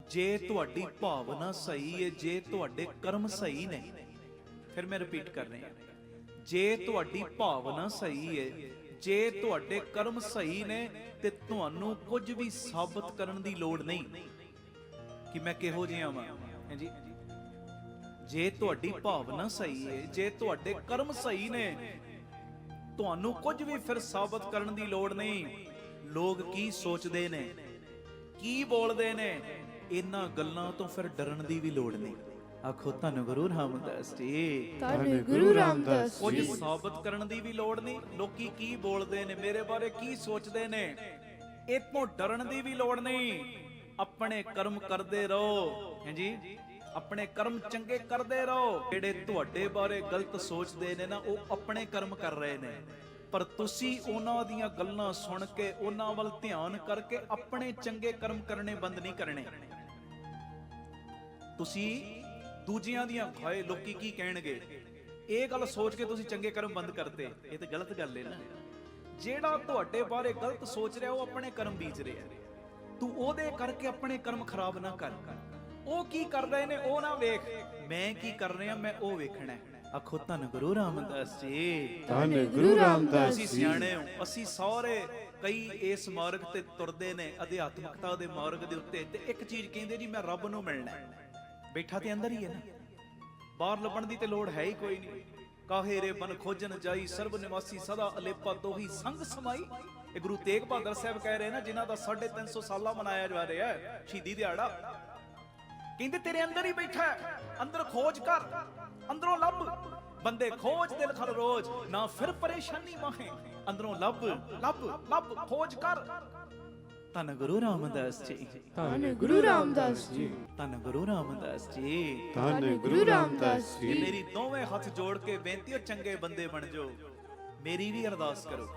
जे तुहाडी भावना सही है, जे तुहाडे कर्म सही ने, फिर मैं रिपीट कर रहा, जे तुहाडी भावना सही है, जे तुहाडे कर्म सही ने, ते तुहानू कुछ भी साबित करन दी लोड़ नहीं कि मैं किहो जिहा वां। हां जी, जे तुहाडी भावना सही है, जे तुहाडे कर्म सही ने, तुहानू कुछ भी फिर साबित करन दी लोड़ नहीं। लोग की सोचदे ने, की बोलदे ने, इन्हां गल्लां तो फिर डरन दी भी लोड़ नहीं। आखो धन गुरु रामदास जी, धन गुरु रामदास कुछ जी। साबित करन दी भी लोड़ नहीं। लोकी की बोलदे ने, मेरे बारे की सोचदे ने, इतों डरन दी भी लोड़ नहीं। अपने कर्म करदे रहो। हैं जी, अपने कर्म चंगे करदे रहो। जेड़े तुहाडे बारे गलत सोचदे ने ना, वो अपने कर्म कर रहे ने, पर तुसी उन्हां दीयां गल्लां सुन के, उन्हां वल ध्यान करके अपने चंगे कर्म करने बंद नहीं करने। तुसी दूजियां दियां खाए लोकी की कहणगे, ਇਹ ਗੱਲ ਸੋਚ ਕੇ ਤੁਸੀਂ ਚੰਗੇ ਕਰਮ ਬੰਦ ਕਰਤੇ, ਇਹ ਤੇ ਗਲਤ ਗੱਲ ਹੈ ਨਾ। ਜਿਹੜਾ ਤੁਹਾਡੇ ਬਾਰੇ ਗਲਤ ਸੋਚ ਰਿਹਾ ਉਹ ਆਪਣੇ ਕਰਮ ਬੀਜ ਰਿਹਾ, ਤੂੰ ਉਹਦੇ ਕਰਕੇ ਆਪਣੇ ਕਰਮ ਖਰਾਬ ਨਾ ਕਰ। ਉਹ ਕੀ ਕਰ ਰਹੇ ਨੇ ਉਹ ਨਾ ਵੇਖ, ਮੈਂ ਕੀ ਕਰ ਰਿਹਾ ਮੈਂ ਉਹ ਵੇਖਣਾ। ਆਖੋ ਧੰਨ ਗੁਰੂ ਰਾਮਦਾਸ ਜੀ, ਧੰਨ ਗੁਰੂ ਰਾਮਦਾਸ ਤੁਸੀਂ ਜੀ। ਸਿਆਣੇ ਹੋ, ਅਸੀਂ ਸਾਰੇ ਕਈ ਇਸ ਮਾਰਗ ਤੇ ਤੁਰਦੇ ਨੇ, ਅਧਿਆਤਮਿਕਤਾ ਦੇ ਮਾਰਗ ਦੇ ਉੱਤੇ, ਤੇ ਇੱਕ ਚੀਜ਼ ਕਹਿੰਦੇ ਜੀ ਮੈਂ ਰੱਬ ਨੂੰ ਮਿਲਣਾ। ਬੈਠਾ ਤੇ ਅੰਦਰ ਹੀ ਹੈ ਨਾ, ਬਾਹਰ ਲੱਭਣ ਦੀ ਤੇ ਲੋੜ ਹੈ ਹੀ ਕੋਈ ਨਹੀਂ। ਕਾਹੇ ਰੇ ਬਨ ਖੋਜਨ ਜਾਈ, ਸਰਬ ਨਿਵਾਸੀ ਸਦਾ ਅਲੇਪਾ ਦੋਹੀ ਸੰਗ ਸਮਾਈ। ਇਹ ਗੁਰੂ ਤੇਗ ਬਹਾਦਰ ਸਾਹਿਬ ਕਹਿ ਰਹੇ ਨਾ, ਜਿਨ੍ਹਾਂ ਦਾ 350 ਸਾਲਾ ਮਨਾਇਆ ਜਾ ਰਿਹਾ ਹੈ ਸ਼ਹੀਦੀ ਦਿਹਾੜਾ। ਕਹਿੰਦੇ ਤੇਰੇ ਅੰਦਰ ਹੀ ਬੈਠਾ ਹੈ, ਅੰਦਰ ਖੋਜ ਕਰ, ਅੰਦਰੋਂ ਲੱਭ। ਬੰਦੇ ਖੋਜ ਦਿਲ ਖਰ ਰੋਜ਼, ਨਾ ਫਿਰ ਪਰੇਸ਼ਾਨੀ ਮਾਹੇ। ਅੰਦਰੋਂ ਲੱਭ ਲੱਭ ਲੱਭ, ਖੋਜ ਕਰ। ਧੰਨ ਗੁਰੂ ਰਾਮਦਾਸ ਜੀ, ਧੰਨ ਗੁਰੂ ਰਾਮਦਾਸ ਜੀ, ਧੰਨ ਗੁਰੂ ਰਾਮਦਾਸ ਜੀ, ਧੰਨ ਗੁਰੂ ਰਾਮਦਾਸ ਜੀ। ਮੇਰੀ ਦੋਵੇਂ ਹੱਥ ਜੋੜ ਕੇ ਬੇਨਤੀ ਹੈ, ਚੰਗੇ ਬੰਦੇ ਬਣ ਜਾਓ। ਮੇਰੀ ਵੀ ਅਰਦਾਸ ਕਰੋ।